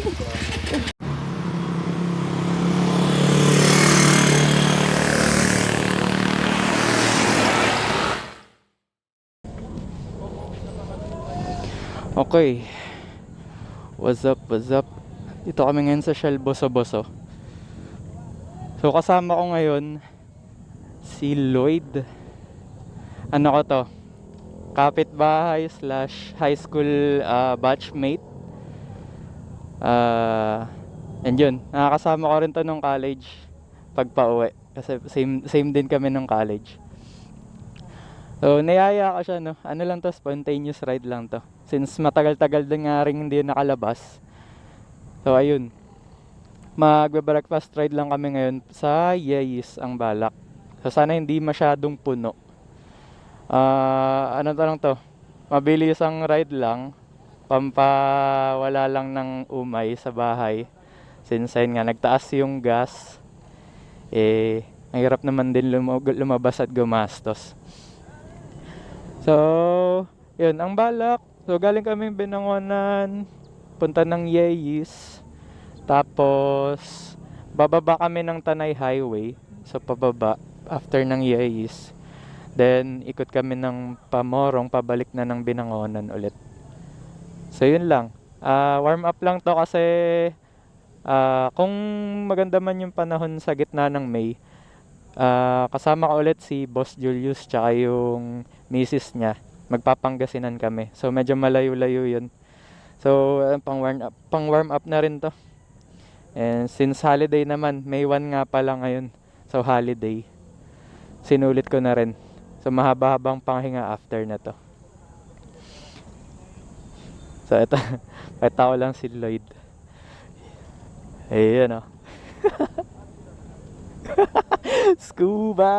Okay. What's up, what's up? Dito kami ngayon sa Shell Boso-Boso. So kasama ko ngayon si Lloyd. Ano ko to? Kapitbahay slash high school batchmate. And yun, nakakasama ko rin to nung college pag pauwi. Kasi same din kami nung college. So niyaya ko siya, no? Ano lang to, spontaneous ride lang to. Since matagal-tagal din nga rin hindi nakalabas. So ayun, magbe-breakfast ride lang kami ngayon sa Yeyis ang balak. So sana hindi masyadong puno. Ano to lang to, mabilis ang ride lang, pampawala lang ng umay sa bahay. Since ayun nga, nagtaas yung gas, ang hirap naman din lumabas at gumastos. So yun ang balak. So galing kami Binangonan, punta ng Yeyis, tapos bababa kami ng Tanay Highway. So pababa after ng Yeyis, then ikot kami ng Pamorong, pabalik na ng Binangonan ulit. So yun lang, warm up lang to kasi kung maganda man yung panahon sa gitna ng May, kasama ko ulit si Boss Julius tsaka yung misis niya. Magpapanggasinan kami. So medyo malayo-layo 'yun. So pang warm up na rin 'to. And since holiday naman, May 1 nga pala ngayon. So holiday. Sinulit ko na rin. So mahaba-habang panghinga after na 'to. So ito, ko lang si Lloyd. Ayun oh. Scuba.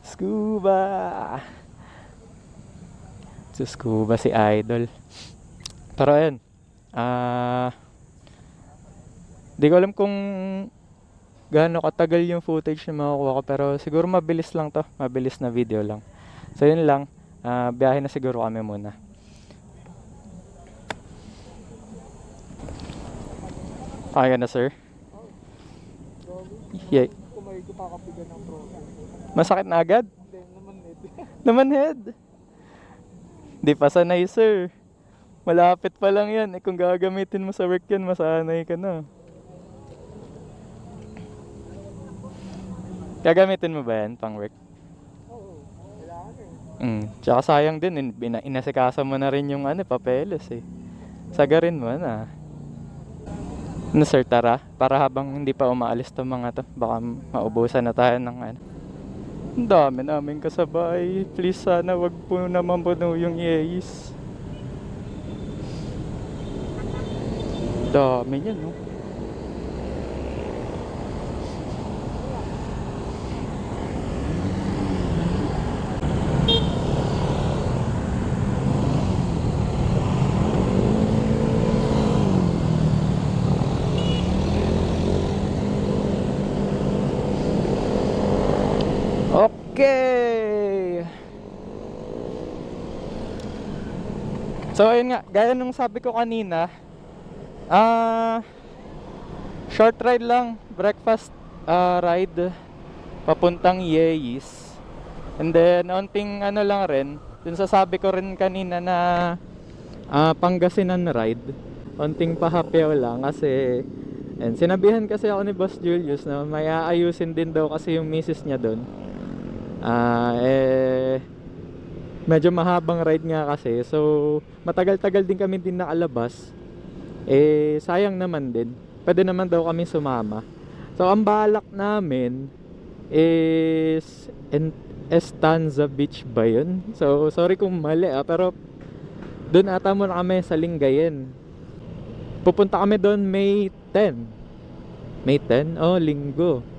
Scuba. Scuba si Idol. Pero ayun, di ko alam kung gaano katagal yung footage na makukuha ko, pero siguro mabilis lang to, mabilis na video lang. So yun lang, biyahe na siguro kami muna. Kaya na sir? Yeah. Masakit na agad? Naman head. Di pa sanay sir. Malapit pa lang yan. Kung gagamitin mo sa work yan, masanay ka na. Gagamitin mo ba yan pang work? Oo, kailangan Tsaka sayang din. Inasikasa mo na rin yung papeles eh. Sagarin mo na. Ano sir, tara. Para habang hindi pa umaalis to mga to, baka maubusan na tayo ng Ang dami namin kasabay. Please sana wag po naman puno yung Yeyis. Dami niyan, no? Okay. So ayun nga, gaya nung sabi ko kanina, short ride lang, breakfast ride papuntang Yeyis. And then onting lang rin, dun sa sabi ko rin kanina na Pangasinan ride, onting pahapyaw lang kasi sinabihan kasi ako ni Boss Julius na may aayusin din daw kasi yung misis niya doon. Medyo mahabang ride nga kasi, so matagal-tagal din kami din nakalabas. Sayang naman din, pwede naman daw kami sumama. So ang balak namin is Estanza Beach ba yun? So sorry kung mali pero doon ata muna kami sa Lingayen. Pupunta kami doon May 10. May 10? Oh, linggo.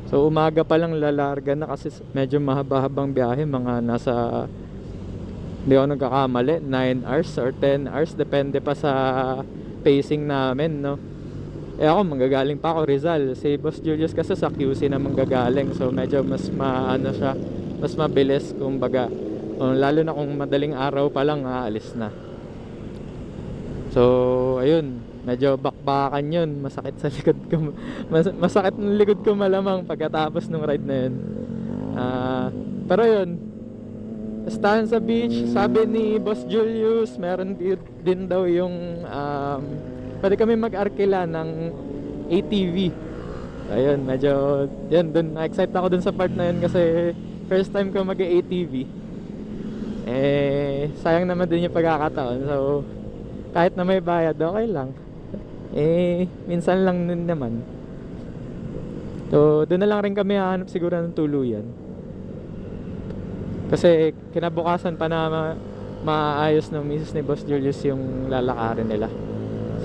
So umaga pa lang lalarga na kasi medyo mahaba-habang biyahe, mga nasa, hindi ako nagkakamali, 9 hours or 10 hours, depende pa sa pacing namin, no? Ako manggagaling pa ako Rizal, si Boss Julius kasi sa QC na manggagaling, so medyo mas siya, mas mabilis kumbaga, lalo na kung madaling araw pa lang aalis na. So ayun, medyo bakbakan yun. Masakit sa likod ko. Masakit ng likod ko malamang pagkatapos ng ride na yun. Pero yun, bastahan sa beach. Sabi ni Boss Julius, meron din daw yung pwede kami mag-arkila ng ATV. Ayun, medyo yun, dun na-excite ako dun sa part na yun kasi first time ko mag-ATV. Sayang naman din yung pagkakataon. So kahit na may bayad, okay lang. Minsan lang din naman. So doon na lang rin kami hahanap siguro ng tuluyan. Kasi kinabukasan pa na maayos ng misis ni Boss Julius yung lalakarin nila.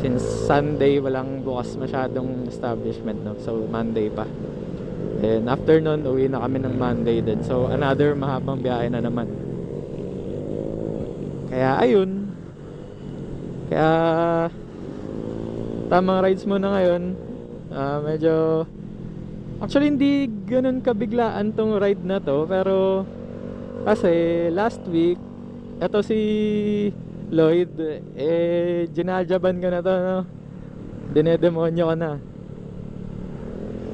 Since Sunday walang bukas masyadong establishment, no? So Monday pa. And after nun, uwi na kami ng Monday din. So another mahabang biyahe na naman. Kaya ayun. Kaya tamang rides muna ngayon. Medyo actually hindi ganun kabiglaan tong ride na to, pero kasi last week eto si Lloyd, ginaljaban ko na to, no? Dinedemonyo ko na.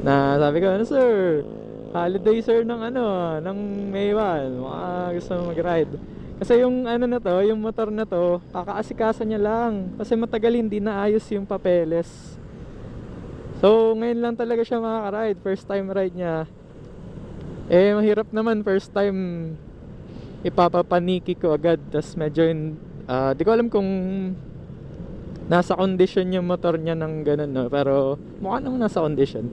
Na sabi ko, ano sir, holiday sir ng ng May 1, gusto mo mag-ride. Kasi yung na to, yung motor na to, kakaasikaso niya lang. Kasi matagal hindi naayos yung papeles. So ngayon lang talaga siya makaka-ride, first time ride niya. Mahirap naman, first time ipapapaniki ko agad. Tas medyo di ko alam kung nasa condition yung motor niya ng ganun, no? Pero mukha nang nasa condition.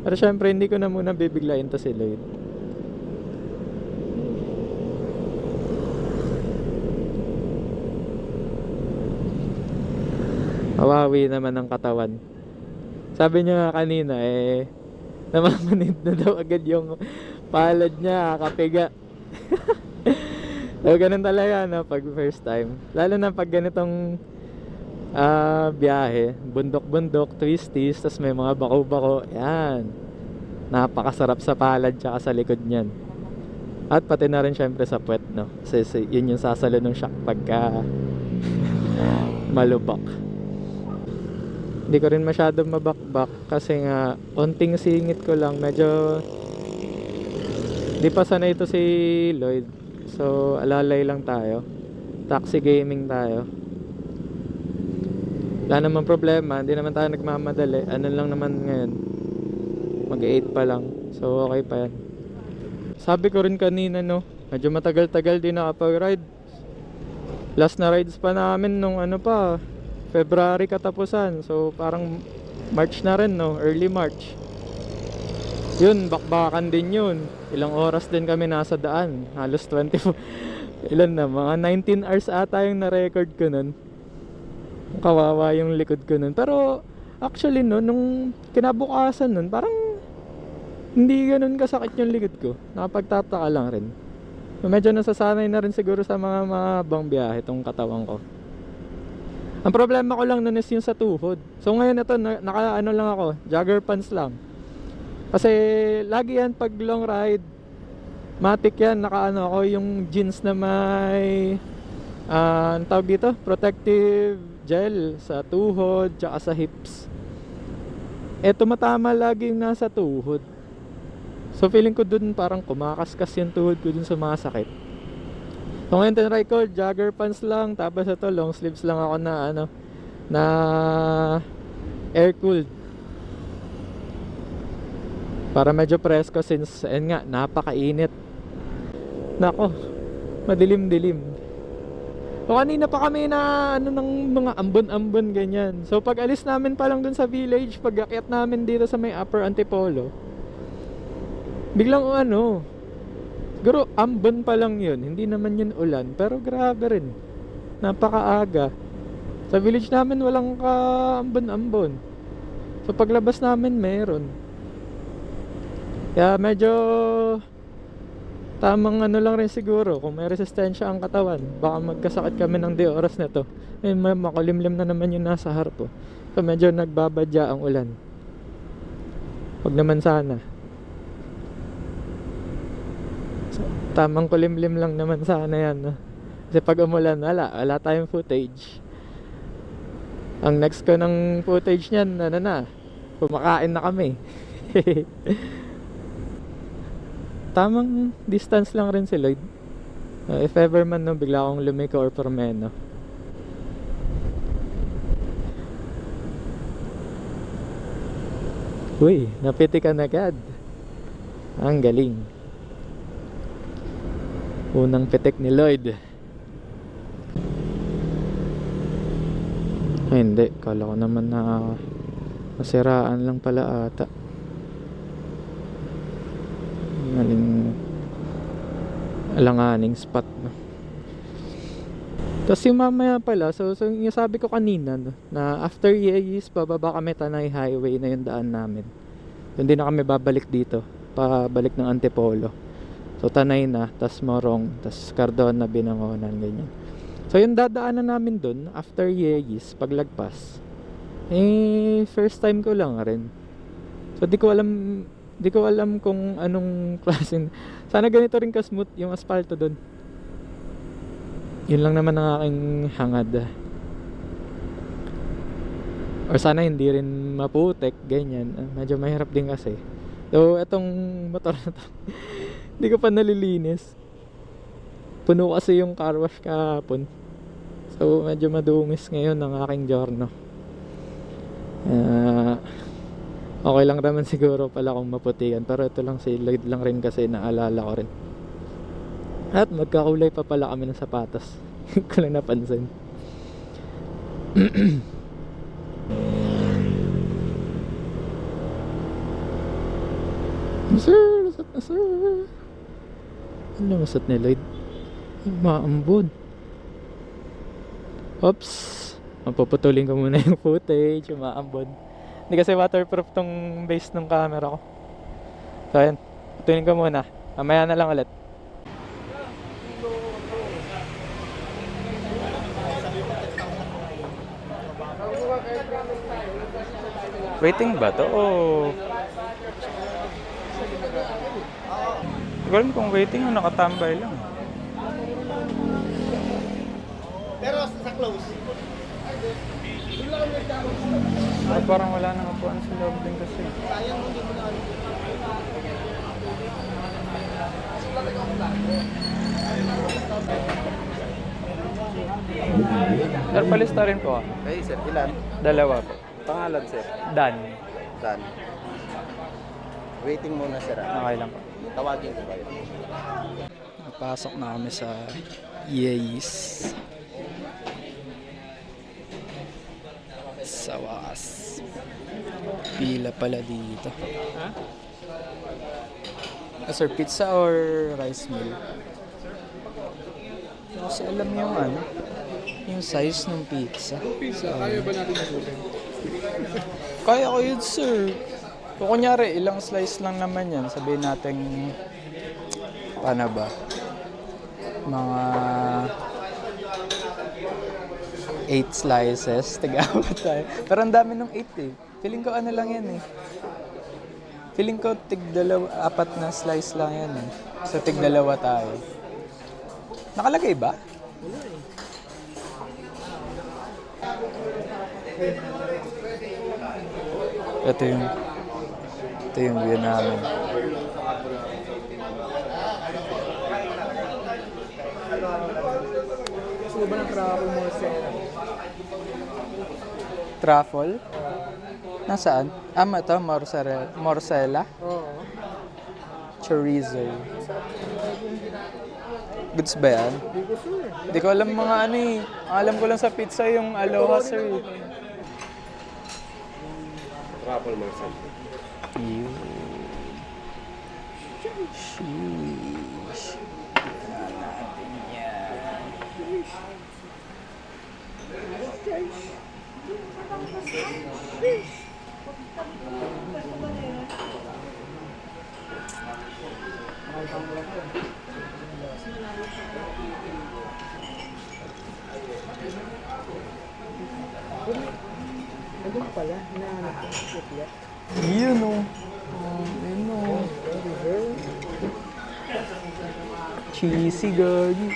Pero syempre hindi ko na muna bibiglayin to si Lloyd. Hawawi naman ng katawan. Sabi niya kanina namamanid na daw agad yung palad niya, kapiga. So ganun talaga, no, pag first time. Lalo na pag ganitong biyahe, bundok-bundok, twisties, tas may mga bako-bako. Yan, napakasarap sa palad tsaka sa likod niyan. At pati na rin syempre sa puwet, no? Kasi yun yung sasalo ng shock pagka malubak. Hindi ko rin masyadong mabakbak kasi nga onting singit ko lang. Medyo di pa sanay ito si Lloyd. So alalay lang tayo. Taxi gaming tayo. Wala namang problema, hindi naman tayo nagmamadali. Ano lang naman ngayon, mag-8 pa lang. So okay pa yan. Sabi ko rin kanina, no, medyo matagal-tagal din nakapag-ride. Last na rides pa namin nung February katapusan. So parang March na rin, no, early March. Yun, bakbakan din yun. Ilang oras din kami nasa daan. Halos 24. Ilan na, mga 19 hours ata yung na-record ko nun. Kawawa yung likod ko nun. Pero actually no, nung kinabukasan nun, parang hindi ganun kasakit yung likod ko. Nakapagtataka lang rin. So, medyo nasasanay na rin siguro sa mga mahabang biyahe itong katawan ko. Ang problema ko lang nun is yung sa tuhod. So ngayon ito, naka lang ako, jogger pants lang. Kasi lagi yan pag long ride, matik yan, naka ako yung jeans na may ang tawag dito, protective gel sa tuhod tsaka sa hips. Tumatama lagi yung nasa tuhod. So feeling ko dun parang kumakaskas yung tuhod ko dun sa mga sakit. So ngayon tinry ko, jogger pants lang, tapos ito long sleeves lang ako na air cooled. Para medyo presko since nga napakainit. Nako, madilim-dilim. So kanina pa kami na ng mga ambon-ambon ganyan. So pag alis namin pa lang dun sa village, pag akyat namin dito sa may Upper Antipolo, biglang siguro ambon pa lang yun. Hindi naman yun ulan, pero grabe rin. Napakaaga. Sa village namin walang ka-ambon-ambon. So paglabas namin meron. Kaya medyo tamang lang rin siguro kung may resistensya ang katawan. Baka magkasakit kami ng di oras na to. Makulimlim na naman yung nasa harap. So medyo nagbabadya ang ulan. Huwag naman sana. So, tamang kulimlim lang naman sana yan, no? Kasi pag umulan, wala tayong footage. Ang next ko ng footage niyan, ano na, kumakain na kami. Tamang distance lang rin si Lloyd. If ever man no, bigla akong lumiko or pormeno. Uy, napitikan agad. Ang galing. Unang pitik ni Lloyd. Ay, hindi. Kala ko naman na masiraan lang pala ata. Maling alanganing spot, no? Tapos yung mamaya pala, so yung sabi ko kanina, no, na after Yeyis, bababa kami Tanay Highway na yung daan namin. Hindi na kami babalik dito, pabalik ng Antipolo. So Tanay na, tas Morong, tas Cardona, Binangonan, ganyan. So yung dadaanan namin dun, after Yeyis, paglagpas, first time ko lang rin. So di ko alam kung anong klaseng, sana ganito rin ka-smooth yung asfalto dun. Yun lang naman ang aking hangad. Or sana hindi rin maputek, ganyan. Medyo mahirap din kasi. So, etong motor na to, hindi ko pa nalilinis. Puno kasi yung car wash kahapon. So, medyo madungis ngayon ang aking giorno. Okay lang naman siguro pala kung maputikan. Pero ito lang si Lloyd lang rin kasi naalala ko rin. At magkakulay pa pala kami ng sapatos. Ko lang napansin. Sir, lasat na sir. Ano masat ni Lloyd? Maambod. Oops. Mapuputulin ko muna yung footage. Maambod. Hindi kasi waterproof tong base ng camera ko. So ayan, putulin ko muna. Mamaya na lang ulit. Waiting ba to? O hindi ko alam kung waiting o nakatambay lang. Pero sa close. Ay, parang wala nang upuan sa loob din kasi. Sayang hindi mo na. Sir, palista rin po. Hey sir, ilan? Dalawa po. Pangalan sir? Dan. Dan. Waiting muna sir. Okay lang po. Tawagin ko kayo. Napasok na kami sa Yeyis. Sa wakas. Pila pala dito. Ha? Sir, pizza or rice meal? Kasi alam yung ano, yung size ng pizza. Pizza, kaya ba natin magutin? Kaya ko yun, sir. Kung kunyari, ilang slice lang naman yan, sabihin natin, paano ba? Mga 8 slices, tiga-apat tayo. Pero ang dami ng 8 eh. Feeling ko ano lang yan eh. Feeling ko apat na slice lang yan eh. So tig-dalawa tayo. Nakalagay ba? Wala eh. Ito yung view namin. Gusto mo ba ng travel mo sa Truffle? Nasaan? Ito, mozzarella. Oo. Chorizo. Goods ba yan? Hindi ko sure. Hindi ko alam mga ano eh. Ang alam ko lang sa pizza yung aloha sir. Truffle sir. Yun. Sheesh. Tignan natin yan. Nandun pala, hinahanap ko. Sipya. Yun o. Yun o. Cheesy gagi.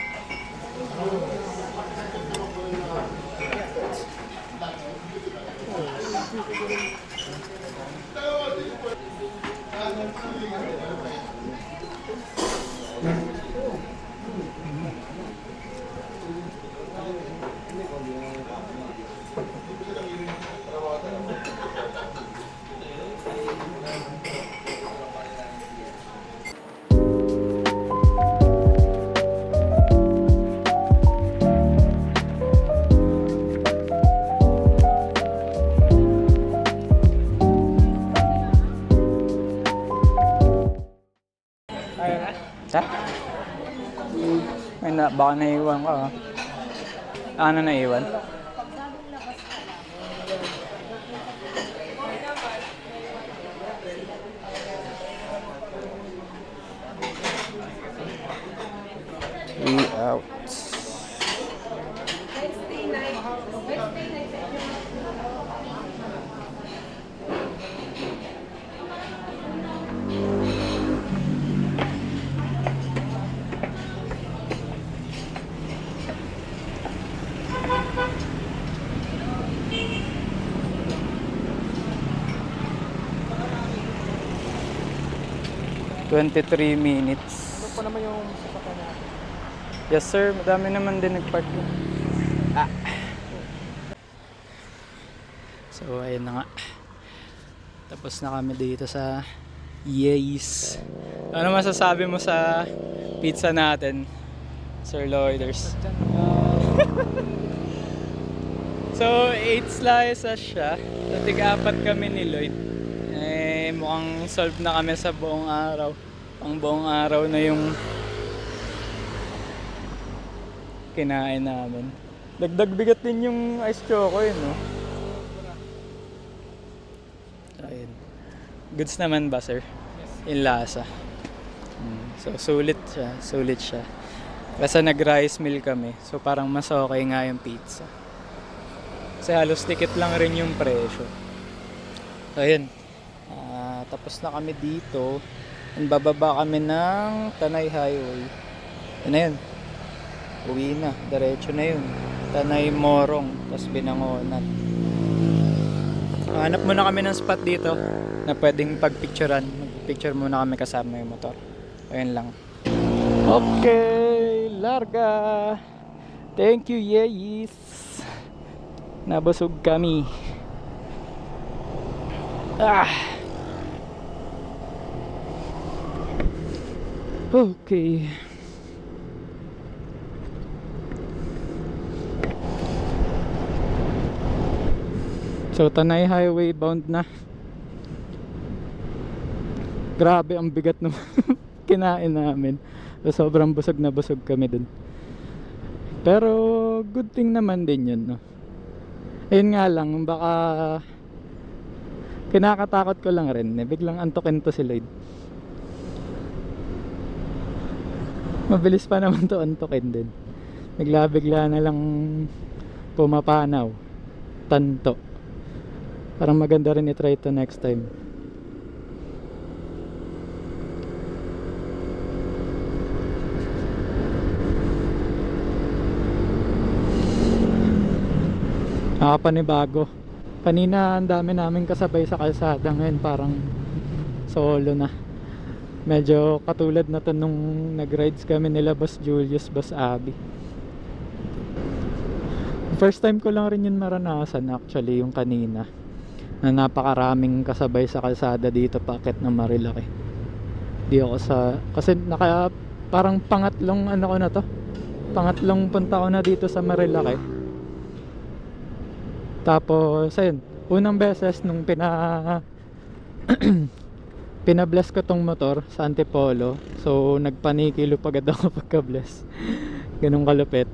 Ha? May na, baka naiwan ka ha? Ano naiwan? We out. $23 minutes. Ito pa naman yung sasakyan natin. Yes sir, madami naman din nagpark yun. So ayun na nga. Tapos na kami dito sa Ye's. Ano masasabi mo sa pizza natin, Sir Lloyders? So 8 slices siya. So tig-apat kami ni Lloyd. Mukhang solve na kami sa buong araw. Pang buong araw na yung kinain namin. Dagdag bigat din yung ice choco yun, no? Ayun. Goods naman ba, sir? Yung lasa. So sulit siya. Kasi nag-rice meal kami. So parang mas okay nga yung pizza. Kasi halos tikit lang rin yung presyo. So ayun. Tapos na kami dito. Bababa kami ng Tanay Highway. Yun na yun. Uwi na. Diretso na yun. Tanay Morong. Tapos Binangonan. Hanap muna kami ng spot dito na pwedeng pagpicturean. Mag-picture muna kami kasama yung motor. Ayun lang. Okay. Larga. Thank you, Yeis. Nabusog kami. Okay. So Tanay Highway bound na. Grabe ang bigat ng kinain namin. So, sobrang busog na busog kami dun. Pero good thing naman din yun, no? Ayun nga lang, baka kinakatakot ko lang rin. Biglang antokin to si Lloyd. Mabilis pa naman to antokin din. Bigla na lang pumapanaw. Tanto. Parang maganda rin i-try to next time. Nakapanibago. Kanina ang dami namin kasabay sa kalsada. Ngayon parang solo na. Medyo katulad na to nung nag-rides kami nila Boss Julius, Boss Abby. First time ko lang rin yun maranasan actually, yung kanina, na napakaraming kasabay sa kalsada dito paakyat ng Marilaki. Di ako sa, kasi parang pangatlong ano ko na to, pangatlong punta ko na dito sa Marilaki. Tapos ayun, unang beses nung pinabless ko tong motor sa Antipolo. So nagpanikilo pagad ako pagka-bless. Ganun kalupit.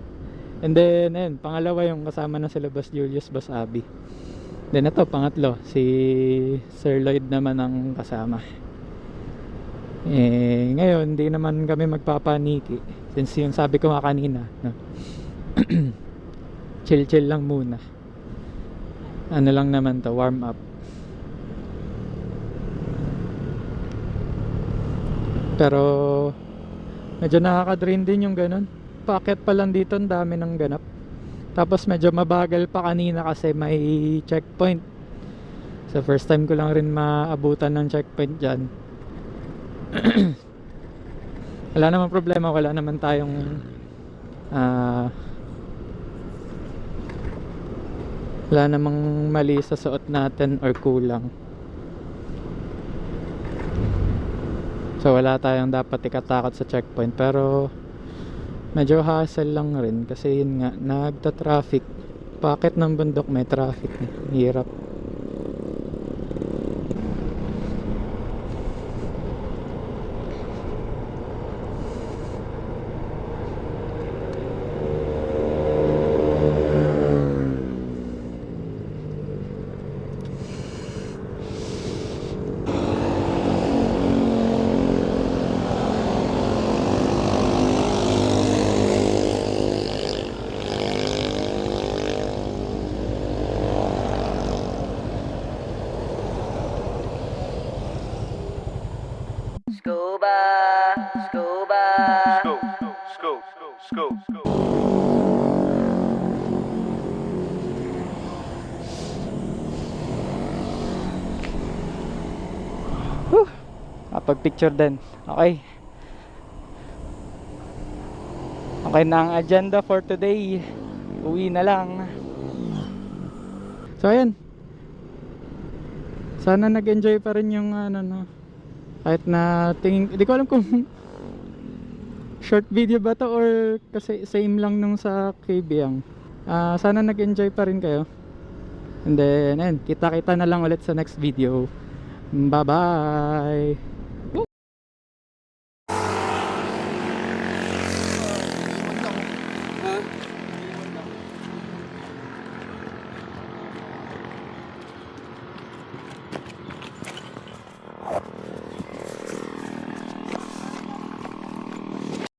And then ayun, pangalawa yung kasama na sila Boss Julius, Boss Abby. Then ito, pangatlo, si Sir Lloyd naman ang kasama. Ngayon hindi naman kami magpapaniki. Since yung sabi ko nga kanina, no? Chill lang muna. Ano lang naman to, warm up. Pero medyo nakaka-drain din yung ganun. Paakyat pa lang dito, ang dami ng ganap. Tapos medyo mabagal pa kanina kasi may checkpoint. So first time ko lang rin maabutan ng checkpoint dyan. Wala namang problema, wala naman tayong wala namang mali sa suot natin or kulang. So wala tayong dapat ikatakot sa checkpoint, pero medyo hassle lang rin kasi yun nga, nagta-traffic. Packet ng bundok may traffic, hirap. Pag-picture din. Okay. Okay na ang agenda for today. Uwi na lang. So ayan. Sana nag-enjoy pa rin yung kahit na tingin, hindi ko alam kung short video ba to or kasi same lang nung sa KBM. Sana nag-enjoy pa rin kayo. And then, kita-kita na lang ulit sa next video. Bye-bye!